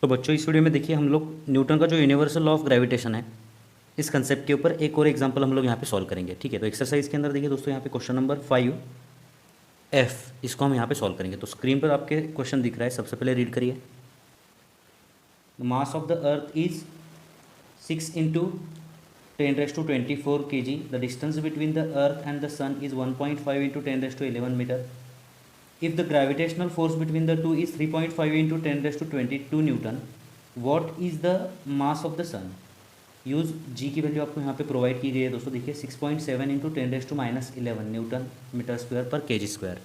तो बच्चों इस वीडियो में देखिए हम लोग न्यूटन का जो यूनिवर्सल लॉ ऑफ ग्रेविटेशन है इस कंसेप्ट के ऊपर एक और एग्जांपल हम लोग यहाँ पे सॉल्व करेंगे। ठीक है, तो एक्सरसाइज के अंदर देखिए दोस्तों यहाँ पे क्वेश्चन नंबर 5F इसको हम यहाँ पे सॉल्व करेंगे। तो स्क्रीन पर आपके क्वेश्चन दिख रहा है, सबसे पहले रीड करिए। मास of the earth is 6 into 10⁻24 kg. The distance between the earth and the sun is 1.5 into 10⁻11 meter. If the gravitational force between the two is 3.5 into 10⁻22 Newton, what is the mass of the sun? Use G की value आपको यहाँ पे provide की गई है दोस्तों। देखिए 6.7 into 10⁻11 Newton metre square पर केजी स्क्वायर।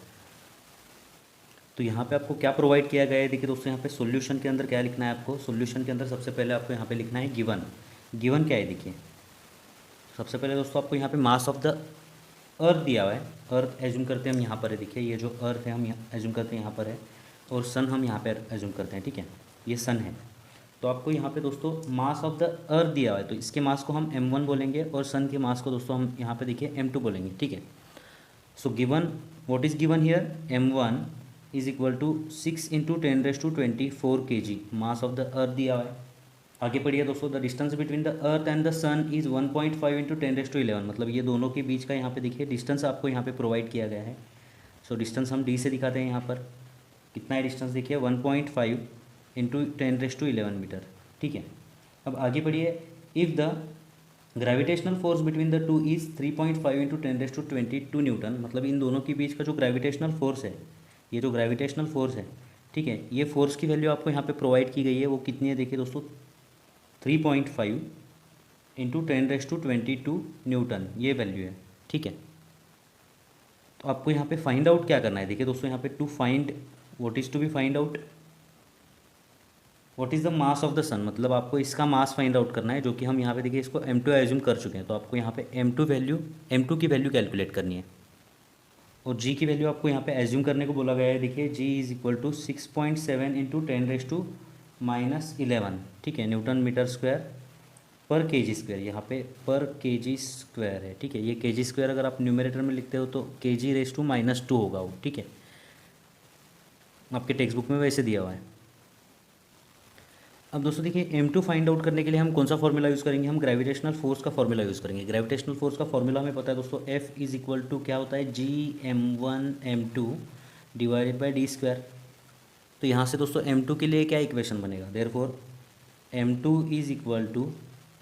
तो यहाँ पे आपको क्या प्रोवाइड किया गया है, देखिए दोस्तों यहाँ पे सॉल्यूशन के अंदर क्या लिखना है आपको। सॉल्यूशन के अंदर सबसे पहले आपको यहाँ पे लिखना है गिवन। गिवन क्या है देखिए, सबसे पहले दोस्तों आपको यहाँ पे मास ऑफ द अर्थ दिया हुआ है। अर्थ एज्यूम करते हैं हम यहाँ पर है, देखिए ये जो अर्थ है हम यहाँ एज्यूम करते हैं यहाँ पर है, और सन हम यहाँ पर एज्यूम करते हैं। ठीक है, ये सन है। तो आपको यहाँ पे दोस्तों मास ऑफ द अर्थ दिया हुआ है, तो इसके मास को हम m1 बोलेंगे और सन के मास को दोस्तों हम यहाँ पे देखिए m2 बोलेंगे। ठीक है, so given what is given here, m1 is equal to 6 into 10⁻24 kg mass of the earth दिया हुआ है। आगे पढ़िए दोस्तों, the distance between the earth and the sun is 1.5 into 10⁻11, मतलब ये दोनों के बीच का यहाँ पे देखिए डिस्टेंस आपको यहाँ पे प्रोवाइड किया गया है। सो डिस्टेंस हम d से दिखाते हैं यहाँ पर। कितना है डिस्टेंस देखिए 1.5 इंटू 10⁻11 मीटर। ठीक है, अब आगे बढ़िए। If the gravitational force between the two is 3.5 into 10⁻22 Newton, मतलब इन दोनों के बीच का जो ग्रेविटेशनल फोर्स है, ये जो ग्रेविटेशनल फोर्स है, ठीक है, ये फोर्स की वैल्यू आपको यहाँ पे प्रोवाइड की गई है। वो कितनी है देखिए दोस्तों, 3.5 इंटू 10⁻22 न्यूटन, ये वैल्यू है। ठीक है, तो आपको यहाँ पे फाइंड आउट क्या करना है, देखिए दोस्तों यहाँ पे to find what is to be find out, what is the mass of the sun, मतलब आपको इसका मास फाइंड आउट करना है, जो कि हम यहाँ पे देखिए इसको m2 एज्यूम कर चुके हैं। तो आपको यहाँ पे m2 की वैल्यू कैलकुलेट करनी है, और g की वैल्यू आपको यहाँ पे एज्यूम करने को बोला गया है। देखिए g is equal to 6.7 into 10⁻11, ठीक है, न्यूटन मीटर स्क्वायर पर केजी स्क्वायर। यहाँ पे पर केजी स्क्वायर है। ठीक है, ये केजी स्क्वायर अगर आप न्यूमरेटर में लिखते हो तो kg⁻2 होगा वो। ठीक है, आपके टेक्स्ट बुक में वैसे दिया हुआ है। अब दोस्तों देखिए m2 फाइंड आउट करने के लिए हम कौन सा फॉर्मूला यूज़ करेंगे, हम ग्रेविटेशनल फोर्स का फॉर्मूला यूज़ करेंगे। ग्रेविटेशनल फोर्स का फॉर्मूला हमें पता है दोस्तों, F इज़ इक्वल टू क्या होता है, Gm1m2 डिवाइडेड बाई d²। तो यहाँ से दोस्तों m2 के लिए क्या इक्वेशन बनेगा, therefore m2 is equal to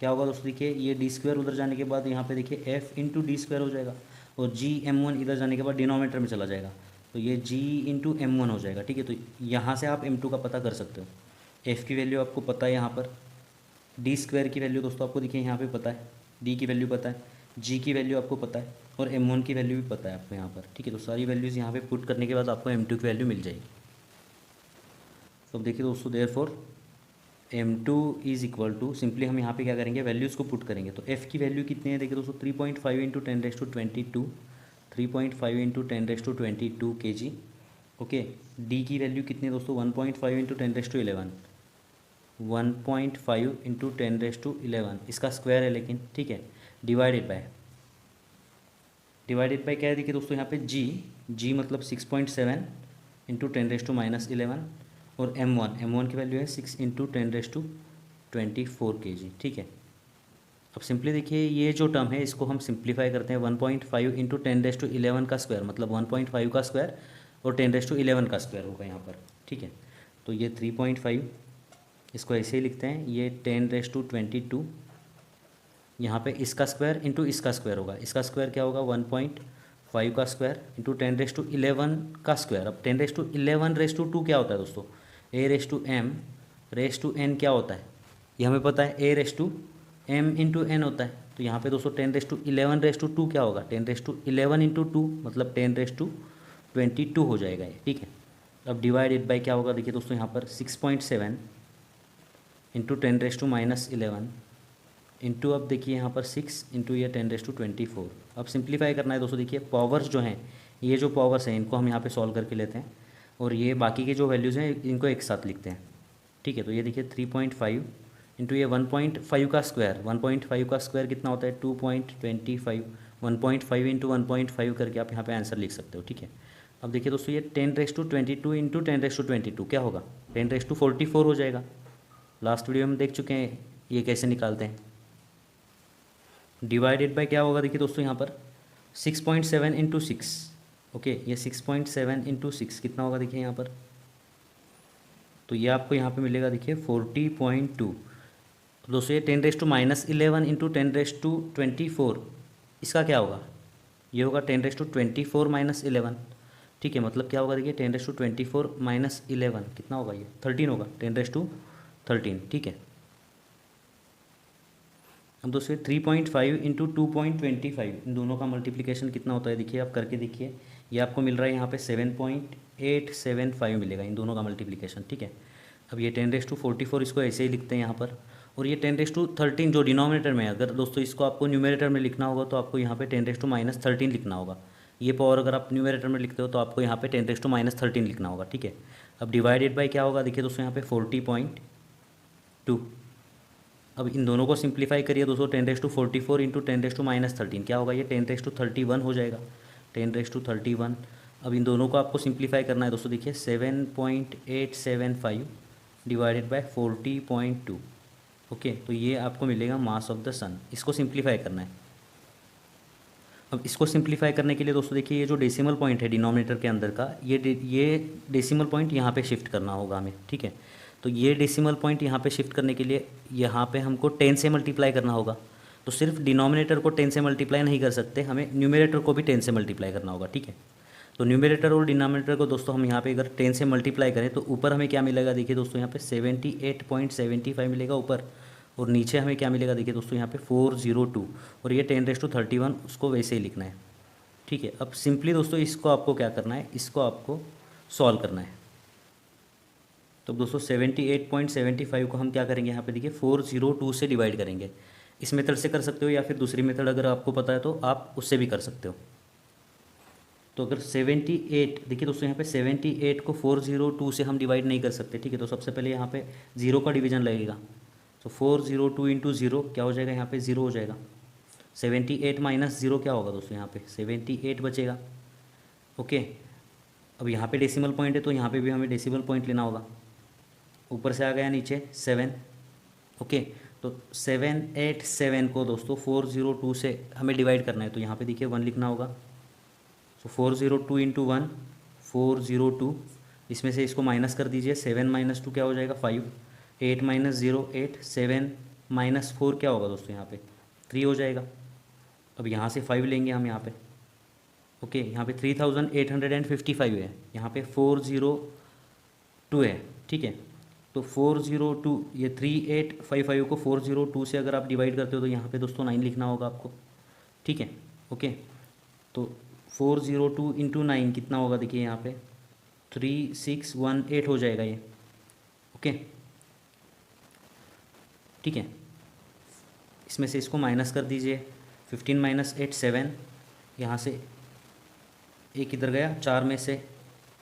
क्या होगा दोस्तों, देखिए ये d² उधर जाने के बाद यहाँ पे देखिए f इंटू d² हो जाएगा, और Gm1 इधर जाने के बाद डिनोमीटर में चला जाएगा, तो ये G इंटू m1 हो जाएगा। ठीक है, तो यहाँ से आप m2 का पता कर सकते हो। f की वैल्यू आपको पता है यहाँ पर, d² की वैल्यू दोस्तों आपको देखिए यहाँ पे पता है, d की वैल्यू पता है, g की वैल्यू आपको पता है, और m1 की वैल्यू भी पता है आपको यहाँ पर। ठीक है, तो सारी वैल्यूज़ यहाँ पे पुट करने के बाद आपको m2 की वैल्यू मिल जाएगी। तो अब देखिए दोस्तों therefore m2 is equal to, simply हम यहाँ पे क्या करेंगे, वैल्यूज़ को पुट करेंगे। तो f की वैल्यू कितनी है देखिए दोस्तों, 3.5 into 10⁻22, 3.5 into 10⁻22 kg। Okay, d की वैल्यू कितनी है दोस्तों, 1.5 इंटू 10⁻11, 1.5 इंटू 10⁻11, इसका स्क्वायर है लेकिन। ठीक है, डिवाइडेड बाय क्या है देखिए दोस्तों यहाँ पे g मतलब 6.7 इंटू 10⁻11, और m1 की वैल्यू है 6 इंटू 10⁻24 kg। ठीक है, अब सिंपली देखिए ये जो टर्म है इसको हम सिंप्लीफाई करते हैं। 1.5 इंटू 10⁻11 का स्क्वायर मतलब 1.5 का स्क्वायर और 10⁻11 का स्क्वायर होगा यहाँ पर। ठीक है, तो ये 3.5 इसको ऐसे ही लिखते हैं, ये 10⁻22 यहाँ पे इसका स्क्वायर इंटू इसका स्क्वायर होगा। इसका स्क्वायर क्या होगा, 1.5 का स्क्वायर इंटू 10⁻11 का स्क्वायर। अब 10⁻11⁻2 क्या होता है दोस्तों, a⁻m⁻n क्या होता है, ये हमें पता है, a⁻m इंटू n होता है। तो यहाँ पे दोस्तों 10⁻11⁻2 क्या होगा, 10⁻11 इंटू 2 मतलब 10⁻22 हो जाएगा ये। ठीक है, अब डिवाइडेड बाय क्या होगा देखिए दोस्तों यहाँ पर 6.7 इंटू 10⁻11 इंटू, अब देखिए यहाँ पर 6 इंटू ये 10⁻24। अब सिंप्लीफाई करना है दोस्तों। देखिए पावर्स जो हैं, ये जो पावर्स हैं इनको हम यहाँ पे सॉल्व करके लेते हैं, और ये बाकी के जो वैल्यूज़ हैं इनको एक साथ लिखते हैं। ठीक है, तो ये देखिए 3.5 इंटू ये 1.5 का स्क्वायर, 1.5 का स्क्वायर कितना होता है 2.25, 1.5 इंटू 1.5 करके आप यहाँ पे आंसर लिख सकते हो। ठीक है, अब देखिए दोस्तों ये 10⁻22 इंटू 10⁻22 क्या होगा, 10⁻44 हो जाएगा। लास्ट वीडियो में देख चुके हैं ये कैसे निकालते हैं। डिवाइडेड बाय क्या होगा देखिए दोस्तों यहाँ पर 6.7 इंटू 6। ओके, ये 6.7 इंटू 6 कितना होगा देखिए यहाँ पर, तो ये आपको यहाँ पे मिलेगा देखिए 40.2। दोस्तों ये 10⁻11 इंटू 10⁻24, इसका क्या होगा, ये होगा 10⁻24 माइनस 11। ठीक है, मतलब क्या होगा देखिए 10⁻24 माइनस 11 कितना होगा, ये 13 होगा, 10⁻13। ठीक है, अब दोस्तों 3.5 इंटू 2.25, इन दोनों का मल्टीप्लिकेशन कितना होता है देखिए, आप करके देखिए। ये आपको मिल रहा है यहाँ पे 7.875 मिलेगा इन दोनों का मल्टीप्लिकेशन। ठीक है, अब ये 10⁻44 इसको ऐसे ही लिखते हैं यहाँ पर, और ये 10⁻13 जो डिनोमिनेटर में है, अगर दोस्तों इसको आपको न्यूमरेटर में लिखना होगा तो आपको यहाँ पे 10⁻−13 लिखना होगा। ये पावर अगर आप न्यूमरेटर में लिखते हो तो आपको यहाँ पे 10⁻−13 लिखना होगा। ठीक है, अब डिवाइडेड बाय क्या होगा देखिए दोस्तों यहाँ पे 40.2। अब इन दोनों को सिंप्लीफाई करिए दोस्तों, 10⁻44 इंटू 10⁻−13 क्या होगा, ये 10⁻31 हो जाएगा, 10⁻31। अब इन दोनों को आपको सिंप्लीफाई करना है दोस्तों, देखिए 7.875 डिवाइडेड बाय 40.2। ओके, तो ये आपको मिलेगा मास ऑफ द सन। इसको सिंप्लीफाई करना है। अब इसको सिंप्लीफाई करने के लिए दोस्तों देखिए ये जो डेसिमल पॉइंट है डिनोमिनेटर के अंदर का, ये डेसिमल पॉइंट यहाँ पे शिफ्ट करना होगा हमें। ठीक है, तो ये डेसिमल पॉइंट यहाँ पे शिफ्ट करने के लिए यहाँ पे हमको 10 से मल्टीप्लाई करना होगा। तो सिर्फ डिनोमिनेटर को 10 से मल्टीप्लाई नहीं कर सकते, हमें न्यूमरेटर को भी 10 से मल्टीप्लाई करना होगा। ठीक है, तो न्यूमरेटर और डिनोमिनेटर को दोस्तों हम यहाँ पे अगर 10 से मल्टीप्लाई करें तो ऊपर हमें क्या मिलेगा देखिए दोस्तों, यहाँ पे 78.75 मिलेगा ऊपर, और नीचे हमें क्या मिलेगा देखिए दोस्तों यहाँ पे 402, और ये 10⁻31 उसको वैसे ही लिखना है। ठीक है, अब सिंपली दोस्तों इसको आपको क्या करना है, इसको आपको सॉल्व करना है। तो दोस्तों 78.75 को हम क्या करेंगे, यहाँ पे देखिए 402 से डिवाइड करेंगे। इस मेथड से कर सकते हो या फिर दूसरी मेथड अगर आपको पता है तो आप उससे भी कर सकते हो। तो अगर 78 देखिए दोस्तों यहाँ पे 78 को 402 से हम डिवाइड नहीं कर सकते। ठीक है, तो सबसे पहले यहाँ पे जीरो का डिवीजन लगेगा। तो 402 इंटू ज़ीरो क्या हो जाएगा, यहाँ पे ज़ीरो हो जाएगा। 78 माइनस ज़ीरो क्या होगा दोस्तों, यहाँ पे 78 बचेगा। ओके, अब यहाँ पे डेसिमल पॉइंट है तो यहाँ पे भी हमें डेसिमल पॉइंट लेना होगा। ऊपर से आ गया नीचे 7। ओके, तो 787 को दोस्तों 402 से हमें डिवाइड करना है, तो यहाँ पे देखिए 1 लिखना होगा। तो 402 इंटू 1 402, इसमें से इसको माइनस कर दीजिए, 7 माइनस 2 क्या हो जाएगा 5, 8 माइनस 0 8, 7 माइनस 4 क्या होगा दोस्तों यहाँ पे 3 हो जाएगा। अब यहाँ से 5 लेंगे हम यहाँ पे। ओके, यहाँ पे 3855 है, यहाँ पे 402 है। ठीक है, तो 402 ये 3855 को 402 से अगर आप डिवाइड करते हो तो यहाँ पे दोस्तों 9 लिखना होगा आपको। ठीक है, ओके, तो 402 इंटू 9 कितना होगा देखिए यहाँ पे 3618 हो जाएगा ये। ओके, ठीक है, इसमें से इसको माइनस कर दीजिए, 15 माइनस 8 7, यहाँ से एक इधर गया, 4 में से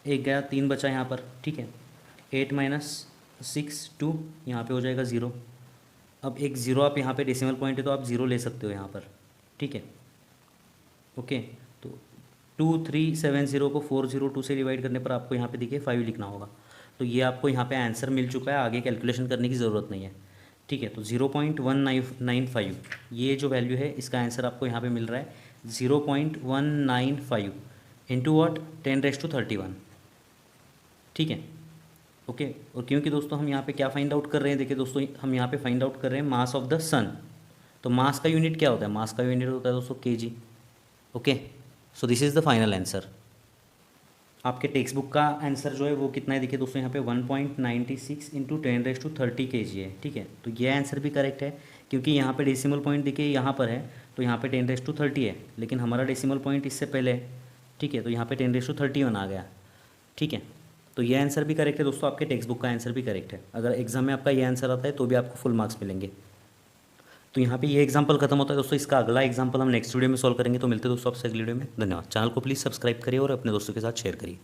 एक गया, 3 बचा यहाँ पर। ठीक है, 8 माइनस 6 2, यहाँ पे हो जाएगा 0। अब एक ज़ीरो आप यहाँ पे डेसिमल पॉइंट है तो आप ज़ीरो ले सकते हो यहाँ पर। ठीक है, ओके, तो 2370 को 402 से डिवाइड करने पर आपको यहाँ पे देखिए 5 लिखना होगा। तो ये आपको यहाँ पे आंसर मिल चुका है, आगे कैलकुलेशन करने की ज़रूरत नहीं है। ठीक है, तो 0.195 ये जो वैल्यू है इसका आंसर आपको यहाँ पे मिल रहा है 0.195 इंटू वॉट 10⁻31। ठीक है, ओके, और क्योंकि दोस्तों हम यहाँ पे क्या फाइंड आउट कर रहे हैं, देखिए दोस्तों हम यहाँ पे फाइंड आउट कर रहे हैं मास ऑफ द सन। तो मास का यूनिट क्या होता है, मास का यूनिट होता है दोस्तों KG. Okay, so this is the final answer. आपके टेक्स्ट बुक का आंसर जो है वो कितना है देखिए दोस्तों यहाँ पे 1.96 इंटू 10⁻30 kg है। ठीक है, तो ये आंसर भी करेक्ट है, क्योंकि यहाँ पे डेसिमल पॉइंट देखिए यहाँ पर है तो यहाँ पे 10⁻30 है, लेकिन हमारा डेसिमल पॉइंट इससे पहले है। ठीक है, तो यहाँ पे 10⁻31 आ गया। ठीक है, तो ये आंसर भी करेक्ट है दोस्तों, आपके टेक्स्ट बुक का आंसर भी करेक्ट है। अगर एग्जाम में आपका ये आंसर आता है तो भी आपको फुल मार्क्स मिलेंगे। तो यहाँ पे ये एग्जाम्पल खत्म होता है दोस्तों, इसका अगला एग्जाम्पल हम नेक्स्ट वीडियो में सॉल्व करेंगे। तो मिलते हैं दोस्तों आपसे अगली वीडियो में। धन्यवाद। चैनल को प्लीज़ सब्सक्राइब करिए और अपने दोस्तों के साथ शेयर करिए।